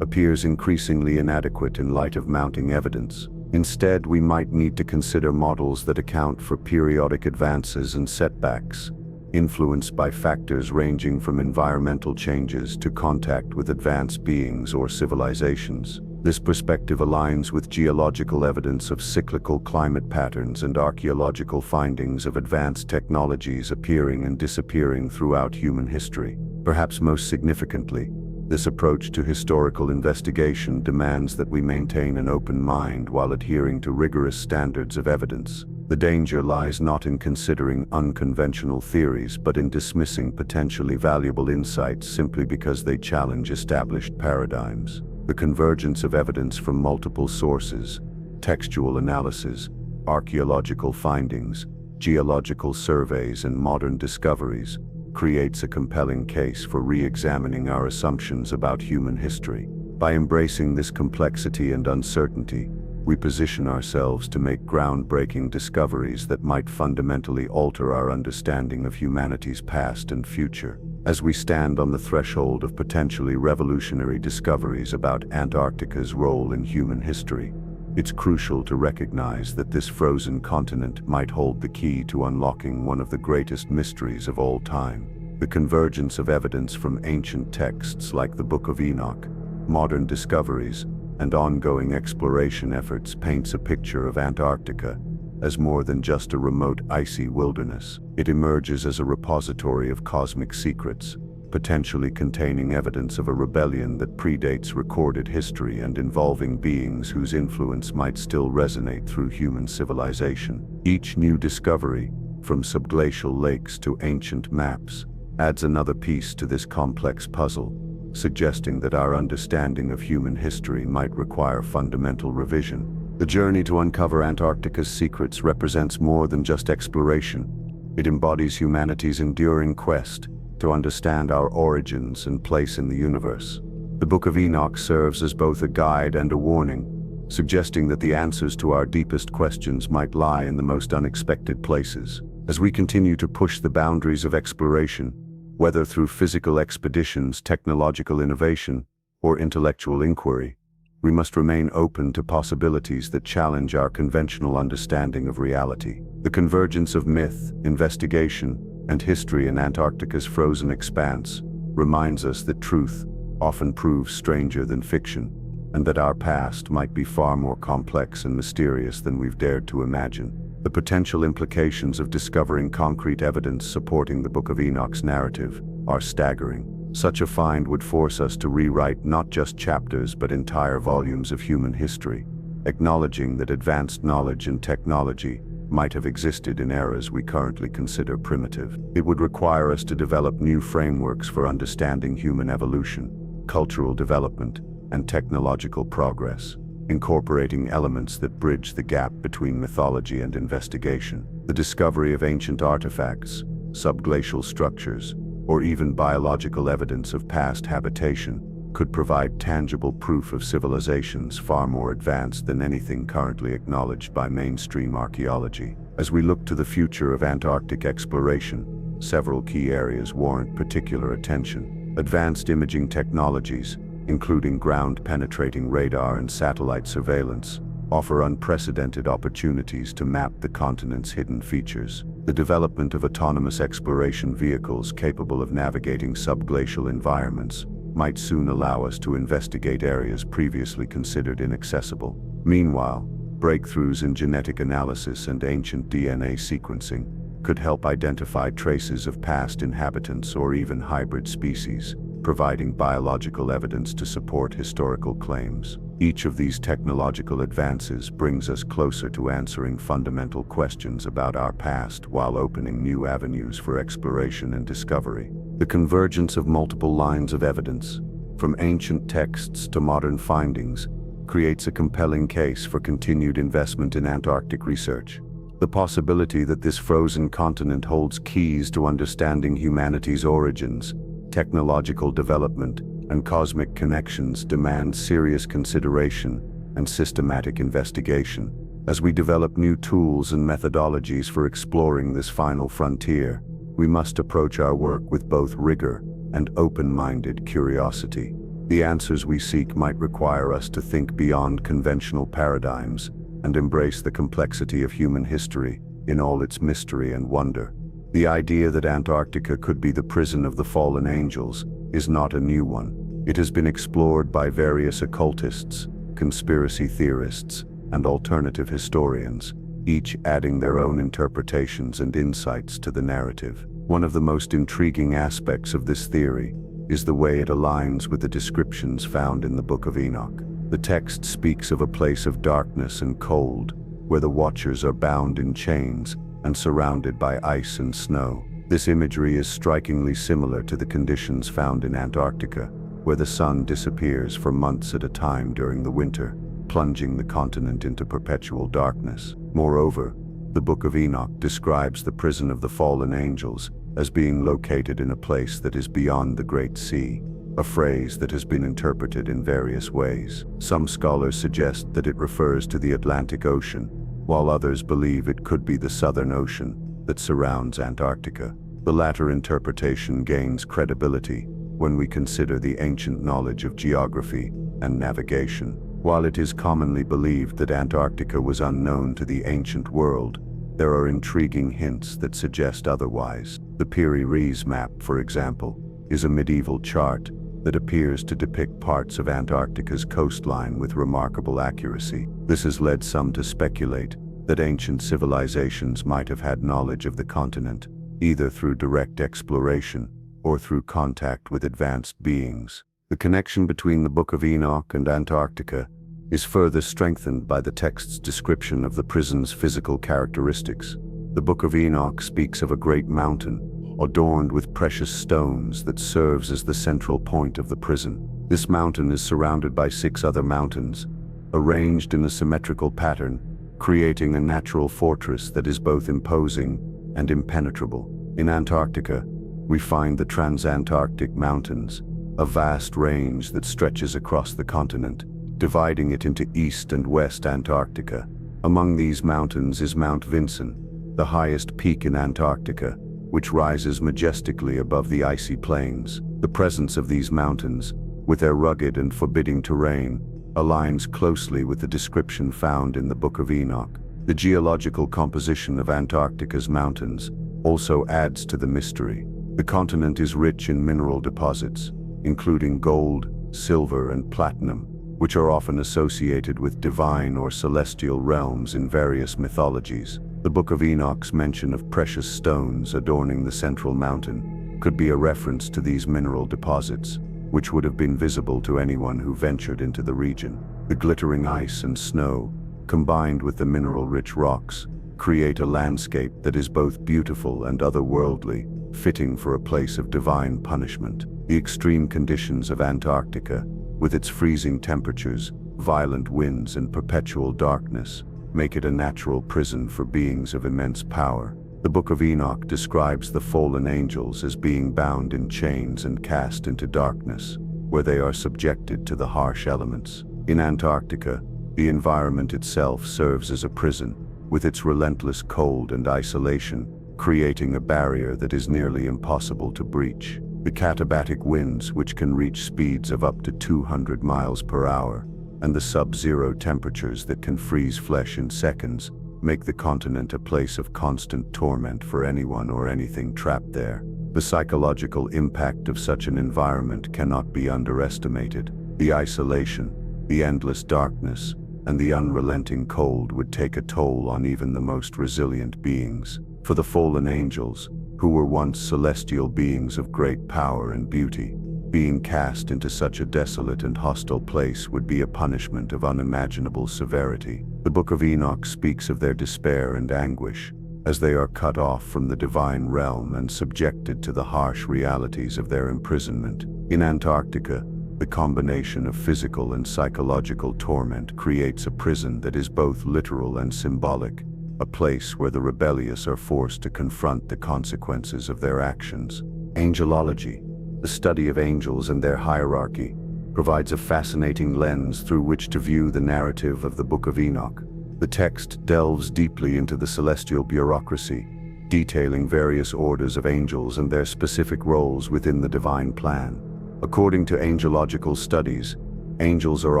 appears increasingly inadequate in light of mounting evidence. Instead, we might need to consider models that account for periodic advances and setbacks, influenced by factors ranging from environmental changes to contact with advanced beings or civilizations. This perspective aligns with geological evidence of cyclical climate patterns and archaeological findings of advanced technologies appearing and disappearing throughout human history. Perhaps most significantly, this approach to historical investigation demands that we maintain an open mind while adhering to rigorous standards of evidence. The danger lies not in considering unconventional theories, but in dismissing potentially valuable insights simply because they challenge established paradigms. The convergence of evidence from multiple sources, textual analysis, archaeological findings, geological surveys, and modern discoveries creates a compelling case for re-examining our assumptions about human history. By embracing this complexity and uncertainty, we position ourselves to make groundbreaking discoveries that might fundamentally alter our understanding of humanity's past and future. As we stand on the threshold of potentially revolutionary discoveries about Antarctica's role in human history, it's crucial to recognize that this frozen continent might hold the key to unlocking one of the greatest mysteries of all time. The convergence of evidence from ancient texts like the Book of Enoch, modern discoveries, and ongoing exploration efforts paints a picture of Antarctica as more than just a remote icy wilderness. It emerges as a repository of cosmic secrets, potentially containing evidence of a rebellion that predates recorded history and involving beings whose influence might still resonate through human civilization. Each new discovery, from subglacial lakes to ancient maps, adds another piece to this complex puzzle, suggesting that our understanding of human history might require fundamental revision. The journey to uncover Antarctica's secrets represents more than just exploration. It embodies humanity's enduring quest to understand our origins and place in the universe. The Book of Enoch serves as both a guide and a warning, suggesting that the answers to our deepest questions might lie in the most unexpected places. As we continue to push the boundaries of exploration, whether through physical expeditions, technological innovation, or intellectual inquiry, we must remain open to possibilities that challenge our conventional understanding of reality. The convergence of myth, investigation, and history in Antarctica's frozen expanse reminds us that truth often proves stranger than fiction, and that our past might be far more complex and mysterious than we've dared to imagine. The potential implications of discovering concrete evidence supporting the Book of Enoch's narrative are staggering. Such a find would force us to rewrite not just chapters but entire volumes of human history, acknowledging that advanced knowledge and technology might have existed in eras we currently consider primitive. It would require us to develop new frameworks for understanding human evolution, cultural development, and technological progress, incorporating elements that bridge the gap between mythology and investigation. The discovery of ancient artifacts, subglacial structures, or even biological evidence of past habitation could provide tangible proof of civilizations far more advanced than anything currently acknowledged by mainstream archaeology. As we look to the future of Antarctic exploration, several key areas warrant particular attention. Advanced imaging technologies, including ground-penetrating radar and satellite surveillance, offer unprecedented opportunities to map the continent's hidden features. The development of autonomous exploration vehicles capable of navigating subglacial environments might soon allow us to investigate areas previously considered inaccessible. Meanwhile, breakthroughs in genetic analysis and ancient DNA sequencing could help identify traces of past inhabitants or even hybrid species, providing biological evidence to support historical claims. Each of these technological advances brings us closer to answering fundamental questions about our past while opening new avenues for exploration and discovery. The convergence of multiple lines of evidence, from ancient texts to modern findings, creates a compelling case for continued investment in Antarctic research. The possibility that this frozen continent holds keys to understanding humanity's origins, technological development, and cosmic connections demands serious consideration and systematic investigation. As we develop new tools and methodologies for exploring this final frontier, we must approach our work with both rigor and open-minded curiosity. The answers we seek might require us to think beyond conventional paradigms and embrace the complexity of human history in all its mystery and wonder. The idea that Antarctica could be the prison of the fallen angels is not a new one. It has been explored by various occultists, conspiracy theorists, and alternative historians, each adding their own interpretations and insights to the narrative. One of the most intriguing aspects of this theory is the way it aligns with the descriptions found in the Book of Enoch. The text speaks of a place of darkness and cold, where the watchers are bound in chains and surrounded by ice and snow. This imagery is strikingly similar to the conditions found in Antarctica, where the sun disappears for months at a time during the winter, plunging the continent into perpetual darkness. Moreover, the Book of Enoch describes the prison of the fallen angels as being located in a place that is beyond the Great Sea, a phrase that has been interpreted in various ways. Some scholars suggest that it refers to the Atlantic Ocean, while others believe it could be the Southern Ocean that surrounds Antarctica. The latter interpretation gains credibility when we consider the ancient knowledge of geography and navigation. While it is commonly believed that Antarctica was unknown to the ancient world, there are intriguing hints that suggest otherwise. The Piri-Reis map, for example, is a medieval chart that appears to depict parts of Antarctica's coastline with remarkable accuracy. This has led some to speculate that ancient civilizations might have had knowledge of the continent, either through direct exploration or through contact with advanced beings. The connection between the Book of Enoch and Antarctica is further strengthened by the text's description of the prison's physical characteristics. The Book of Enoch speaks of a great mountain, adorned with precious stones, that serves as the central point of the prison. This mountain is surrounded by 6 other mountains, arranged in a symmetrical pattern, creating a natural fortress that is both imposing and impenetrable. In Antarctica, we find the Transantarctic Mountains, a vast range that stretches across the continent, dividing it into East and West Antarctica. Among these mountains is Mount Vinson, the highest peak in Antarctica, which rises majestically above the icy plains. The presence of these mountains, with their rugged and forbidding terrain, aligns closely with the description found in the Book of Enoch. The geological composition of Antarctica's mountains also adds to the mystery. The continent is rich in mineral deposits, including gold, silver, and platinum, which are often associated with divine or celestial realms in various mythologies. The Book of Enoch's mention of precious stones adorning the central mountain could be a reference to these mineral deposits, which would have been visible to anyone who ventured into the region. The glittering ice and snow, combined with the mineral-rich rocks, create a landscape that is both beautiful and otherworldly, fitting for a place of divine punishment. The extreme conditions of Antarctica, with its freezing temperatures, violent winds, and perpetual darkness, make it a natural prison for beings of immense power. The Book of Enoch describes the fallen angels as being bound in chains and cast into darkness, where they are subjected to the harsh elements. In Antarctica, the environment itself serves as a prison, with its relentless cold and isolation, creating a barrier that is nearly impossible to breach. The katabatic winds, which can reach speeds of up to 200 miles per hour, and the sub-zero temperatures that can freeze flesh in seconds, make the continent a place of constant torment for anyone or anything trapped there. The psychological impact of such an environment cannot be underestimated. The isolation, the endless darkness, and the unrelenting cold would take a toll on even the most resilient beings. For the fallen angels, who were once celestial beings of great power and beauty, being cast into such a desolate and hostile place would be a punishment of unimaginable severity. The Book of Enoch speaks of their despair and anguish, as they are cut off from the divine realm and subjected to the harsh realities of their imprisonment. In Antarctica, the combination of physical and psychological torment creates a prison that is both literal and symbolic, a place where the rebellious are forced to confront the consequences of their actions. Angelology, the study of angels and their hierarchy, provides a fascinating lens through which to view the narrative of the Book of Enoch. The text delves deeply into the celestial bureaucracy, detailing various orders of angels and their specific roles within the divine plan. According to angelological studies, angels are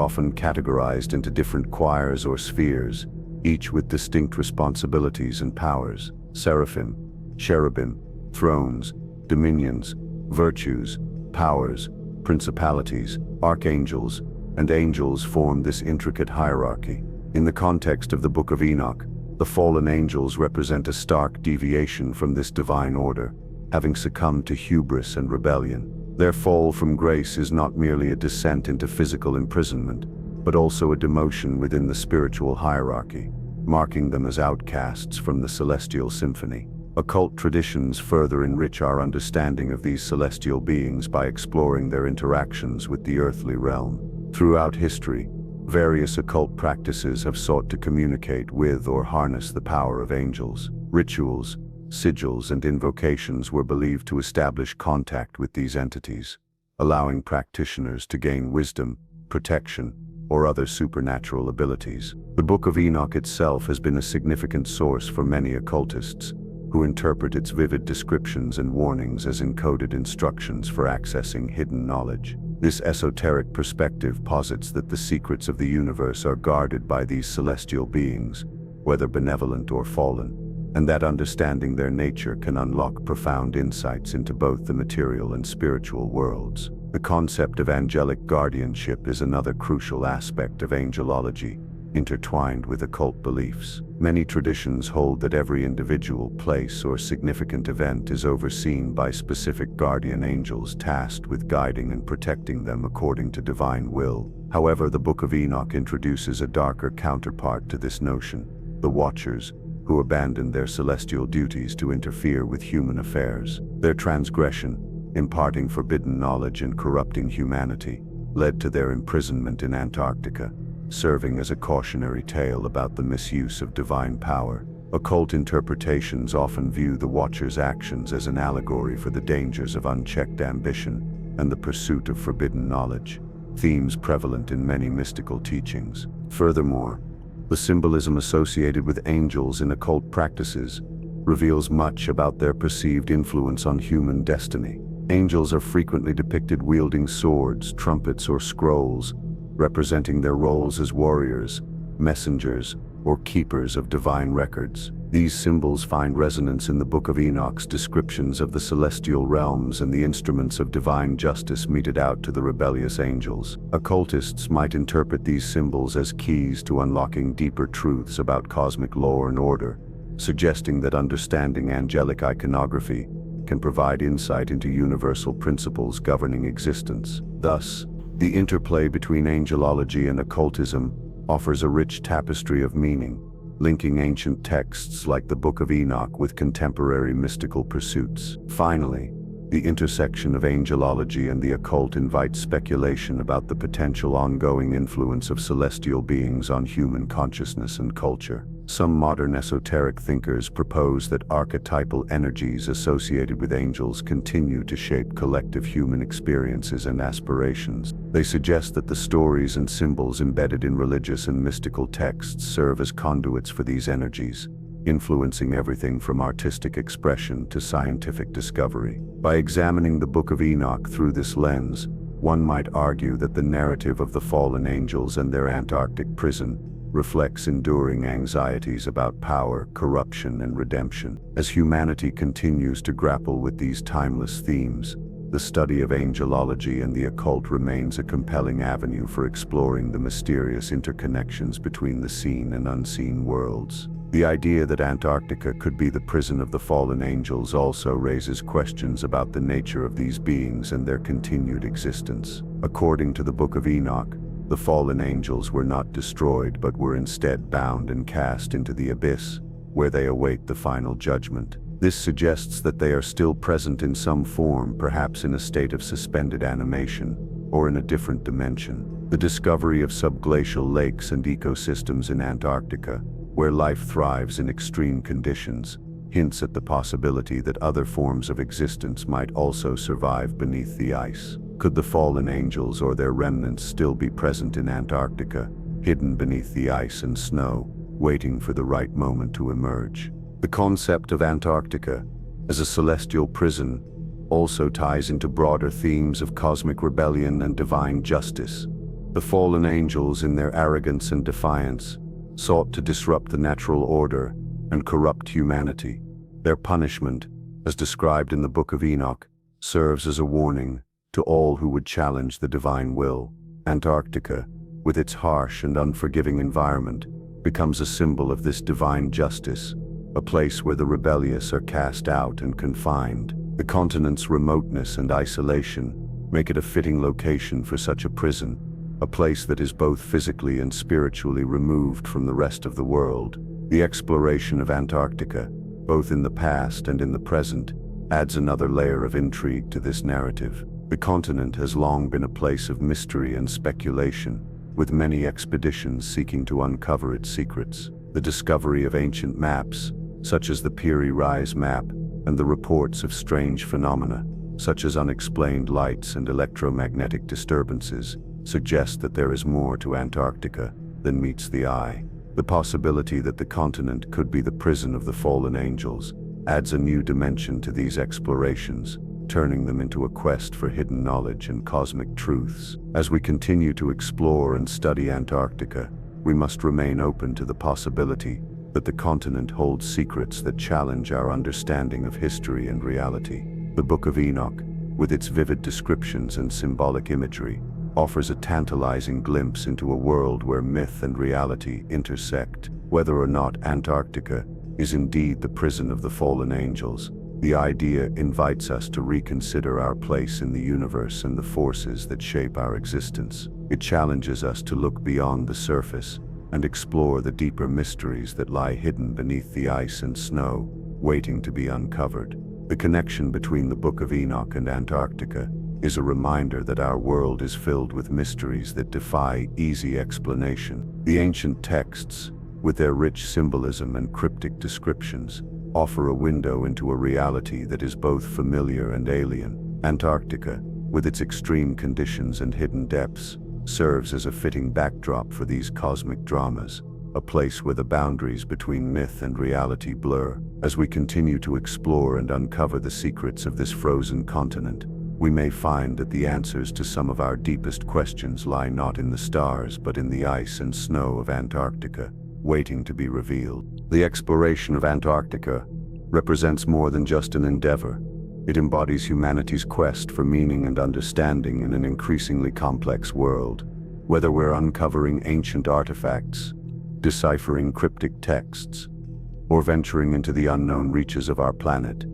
often categorized into different choirs or spheres, each with distinct responsibilities and powers. Seraphim, cherubim, thrones, dominions, virtues, powers, principalities, archangels, and angels form this intricate hierarchy. In the context of the Book of Enoch, the fallen angels represent a stark deviation from this divine order, having succumbed to hubris and rebellion. Their fall from grace is not merely a descent into physical imprisonment, but also a demotion within the spiritual hierarchy. marking them as outcasts from the celestial symphony. Occult traditions further enrich our understanding of these celestial beings by exploring their interactions with the earthly realm. Throughout history, various occult practices have sought to communicate with or harness the power of angels. Rituals, sigils, and invocations were believed to establish contact with these entities, allowing practitioners to gain wisdom, protection, or other supernatural abilities. The Book of Enoch itself has been a significant source for many occultists, who interpret its vivid descriptions and warnings as encoded instructions for accessing hidden knowledge. This esoteric perspective posits that the secrets of the universe are guarded by these celestial beings, whether benevolent or fallen, and that understanding their nature can unlock profound insights into both the material and spiritual worlds. The concept of angelic guardianship is another crucial aspect of angelology, intertwined with occult beliefs. Many traditions hold that every individual, place, or significant event is overseen by specific guardian angels tasked with guiding and protecting them according to divine will. However, the Book of Enoch introduces a darker counterpart to this notion: the Watchers, who abandoned their celestial duties to interfere with human affairs. Their transgression, imparting forbidden knowledge and corrupting humanity, led to their imprisonment in Antarctica, serving as a cautionary tale about the misuse of divine power. Occult interpretations often view the Watcher's actions as an allegory for the dangers of unchecked ambition and the pursuit of forbidden knowledge, themes prevalent in many mystical teachings. Furthermore, the symbolism associated with angels in occult practices reveals much about their perceived influence on human destiny. Angels are frequently depicted wielding swords, trumpets, or scrolls, representing their roles as warriors, messengers, or keepers of divine records. These symbols find resonance in the Book of Enoch's descriptions of the celestial realms and the instruments of divine justice meted out to the rebellious angels. Occultists might interpret these symbols as keys to unlocking deeper truths about cosmic lore and order, suggesting that understanding angelic iconography can provide insight into universal principles governing existence. Thus, the interplay between angelology and occultism offers a rich tapestry of meaning, linking ancient texts like the Book of Enoch with contemporary mystical pursuits. Finally, the intersection of angelology and the occult invites speculation about the potential ongoing influence of celestial beings on human consciousness and culture. Some modern esoteric thinkers propose that archetypal energies associated with angels continue to shape collective human experiences and aspirations. They suggest that the stories and symbols embedded in religious and mystical texts serve as conduits for these energies, influencing everything from artistic expression to scientific discovery. By examining the Book of Enoch through this lens, one might argue that the narrative of the fallen angels and their Antarctic prison reflects enduring anxieties about power, corruption, and redemption. As humanity continues to grapple with these timeless themes, the study of angelology and the occult remains a compelling avenue for exploring the mysterious interconnections between the seen and unseen worlds. The idea that Antarctica could be the prison of the fallen angels also raises questions about the nature of these beings and their continued existence. According to the Book of Enoch, the fallen angels were not destroyed but were instead bound and cast into the abyss, where they await the final judgment. This suggests that they are still present in some form, perhaps in a state of suspended animation, or in a different dimension. The discovery of subglacial lakes and ecosystems in Antarctica, where life thrives in extreme conditions, hints at the possibility that other forms of existence might also survive beneath the ice. Could the fallen angels or their remnants still be present in Antarctica, hidden beneath the ice and snow, waiting for the right moment to emerge? The concept of Antarctica as a celestial prison also ties into broader themes of cosmic rebellion and divine justice. The fallen angels, in their arrogance and defiance, sought to disrupt the natural order and corrupt humanity. Their punishment, as described in the Book of Enoch, serves as a warning to all who would challenge the divine will. Antarctica, with its harsh and unforgiving environment, becomes a symbol of this divine justice, a place where the rebellious are cast out and confined. The continent's remoteness and isolation make it a fitting location for such a prison, a place that is both physically and spiritually removed from the rest of the world. The exploration of Antarctica, both in the past and in the present, adds another layer of intrigue to this narrative. The continent has long been a place of mystery and speculation, with many expeditions seeking to uncover its secrets. The discovery of ancient maps, such as the Piri Reis map, and the reports of strange phenomena, such as unexplained lights and electromagnetic disturbances, suggest that there is more to Antarctica than meets the eye. The possibility that the continent could be the prison of the fallen angels adds a new dimension to these explorations, turning them into a quest for hidden knowledge and cosmic truths. As we continue to explore and study Antarctica, we must remain open to the possibility that the continent holds secrets that challenge our understanding of history and reality. The Book of Enoch, with its vivid descriptions and symbolic imagery, offers a tantalizing glimpse into a world where myth and reality intersect. Whether or not Antarctica is indeed the prison of the fallen angels, the idea invites us to reconsider our place in the universe and the forces that shape our existence. It challenges us to look beyond the surface and explore the deeper mysteries that lie hidden beneath the ice and snow, waiting to be uncovered. The connection between the Book of Enoch and Antarctica is a reminder that our world is filled with mysteries that defy easy explanation. The ancient texts, with their rich symbolism and cryptic descriptions, offer a window into a reality that is both familiar and alien. Antarctica, with its extreme conditions and hidden depths, serves as a fitting backdrop for these cosmic dramas, a place where the boundaries between myth and reality blur. As we continue to explore and uncover the secrets of this frozen continent, we may find that the answers to some of our deepest questions lie not in the stars but in the ice and snow of Antarctica, waiting to be revealed. The exploration of Antarctica represents more than just an endeavor. It embodies humanity's quest for meaning and understanding in an increasingly complex world. Whether we're uncovering ancient artifacts, deciphering cryptic texts, or venturing into the unknown reaches of our planet,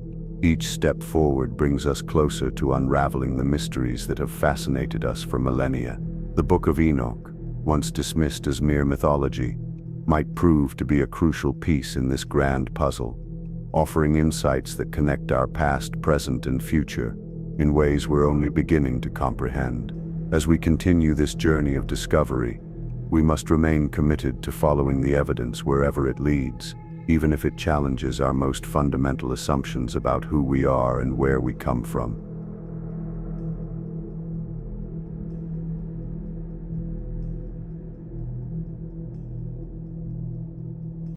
each step forward brings us closer to unraveling the mysteries that have fascinated us for millennia. The Book of Enoch, once dismissed as mere mythology, might prove to be a crucial piece in this grand puzzle, offering insights that connect our past, present, and future in ways we're only beginning to comprehend. As we continue this journey of discovery, we must remain committed to following the evidence wherever it leads, even if it challenges our most fundamental assumptions about who we are and where we come from.